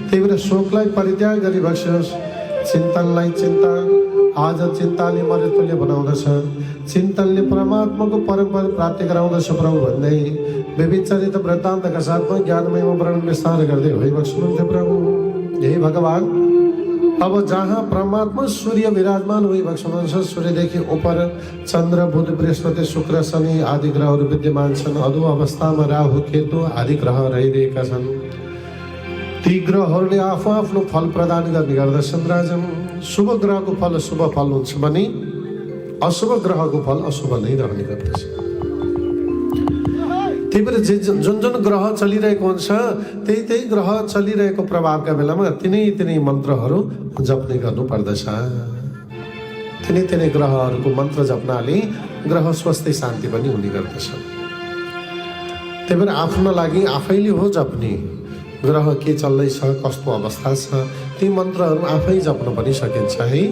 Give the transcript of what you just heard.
त्यही भएर शोकलाई परित्याग गरी बस्योस्, चिन्तनलाई चिन्ता। आज चिन्ताले मृत्युले बनाउँदछ, चिन्तनले परमात्माको परम पद प्राप्ति गराउँदछ प्रभु भन्दै विविचरित वृत्तान्तका साथमा ज्ञानमयमा वर्णन विस्तार गर्दै भइबस्नुहुन्थ्यो प्रभु। यही भगवान अब जहाँ परमात्मा सूर्य विराजमान भइबस्नु हुनुहुन्छ, सूर्यदेखि उपर चन्द्र बुध बृहस्पति शुक्र शनि आदि ग्रहहरू विद्यमान छन्। अधो अवस्थामा राहु केतु आदि ग्रह रहिरहेका छन्। ती ग्रहहरूले आफू आफ्नो फल प्रदान गर्ने गर्दछन्। राजन, शुभ ग्रहको फल शुभ फल हुन्छ भने अशुभ ग्रहको फल अशुभ नै रहने गर्दछ। त्यही भएर जुन जुन ग्रह चलिरहेको हुन्छ त्यही ग्रह चलिरहेको प्रभावका बेलामा तिनै मन्त्रहरू जप्ने गर्नुपर्दछ। तिनै ग्रहहरूको मन्त्र जप्नाले ग्रह स्वास्थ्य शान्ति पनि हुने गर्दछ। त्यही भएर आफ्नो लागि आफैले हो जप्ने। ग्रह के चल्दैछ, कस्तो अवस्था छ, ती मन्त्रहरू आफै जप्न पनि सकिन्छ है।